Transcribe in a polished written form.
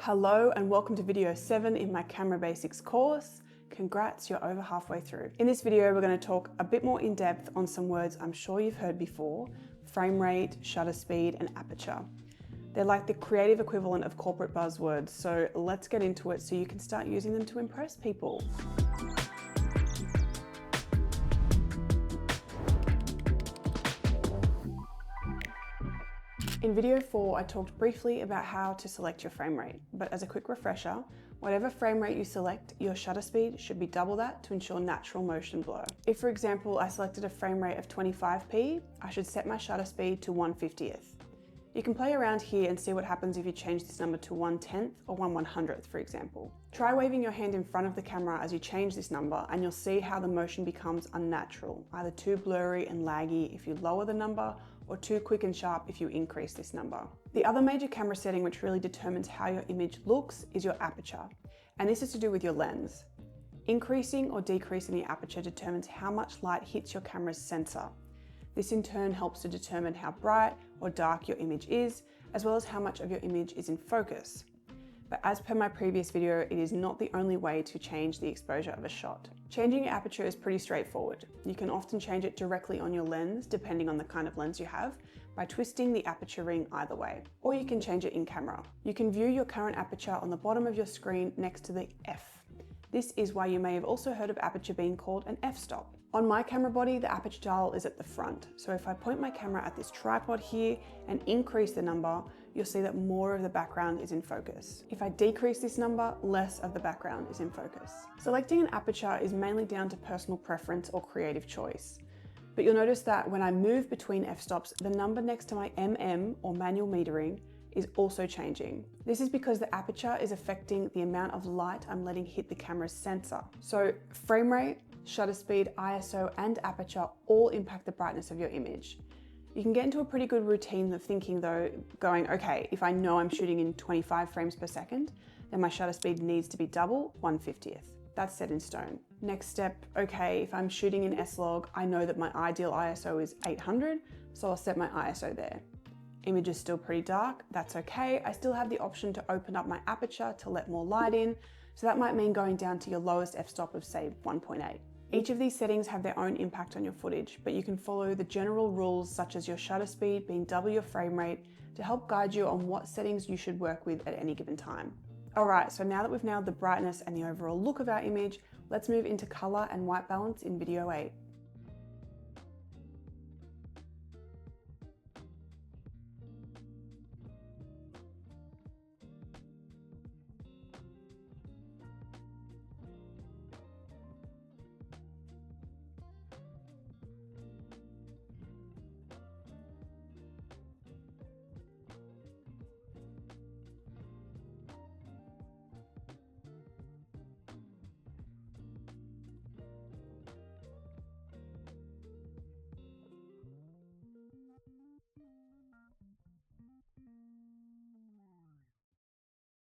Hello and welcome to video 7 in my Camera Basics course. Congrats, you're over halfway through. In this video, we're going to talk a bit more in depth on some words I'm sure you've heard before: frame rate, shutter speed, and aperture. They're like the creative equivalent of corporate buzzwords, so let's get into it so you can start using them to impress people. In video 4, I talked briefly about how to select your frame rate, but as a quick refresher, whatever frame rate you select, your shutter speed should be double that to ensure natural motion blur. If, for example, I selected a frame rate of 25p, I should set my shutter speed to 1/50th. You can play around here and see what happens if you change this number to 1/10th or 1/100th, for example. Try waving your hand in front of the camera as you change this number and you'll see how the motion becomes unnatural, either too blurry and laggy if you lower the number, or too quick and sharp if you increase this number. The other major camera setting which really determines how your image looks is your aperture, and this is to do with your lens. Increasing or decreasing the aperture determines how much light hits your camera's sensor. This in turn helps to determine how bright or dark your image is, as well as how much of your image is in focus. But as per my previous video, it is not the only way to change the exposure of a shot. Changing your aperture is pretty straightforward. You can often change it directly on your lens, depending on the kind of lens you have, by twisting the aperture ring either way. Or you can change it in camera. You can view your current aperture on the bottom of your screen next to the F. This is why you may have also heard of aperture being called an f-stop. On my camera body, the aperture dial is at the front. So if I point my camera at this tripod here and increase the number, you'll see that more of the background is in focus. If I decrease this number, less of the background is in focus. Selecting an aperture is mainly down to personal preference or creative choice. But you'll notice that when I move between f-stops, the number next to my mm or manual metering is also changing. This is because the aperture is affecting the amount of light I'm letting hit the camera's sensor. So frame rate, shutter speed, ISO, and aperture all impact the brightness of your image. You can get into a pretty good routine of thinking though, going, okay, if I know I'm shooting in 25 frames per second, then my shutter speed needs to be double, 1/50th. That's set in stone. Next step, okay, if I'm shooting in S-Log, I know that my ideal ISO is 800, so I'll set my ISO there. Image is still pretty dark, that's okay. I still have the option to open up my aperture to let more light in, so that might mean going down to your lowest f-stop of say 1.8. Each of these settings have their own impact on your footage, but you can follow the general rules such as your shutter speed being double your frame rate to help guide you on what settings you should work with at any given time. Alright, so now that we've nailed the brightness and the overall look of our image, let's move into color and white balance in video 8.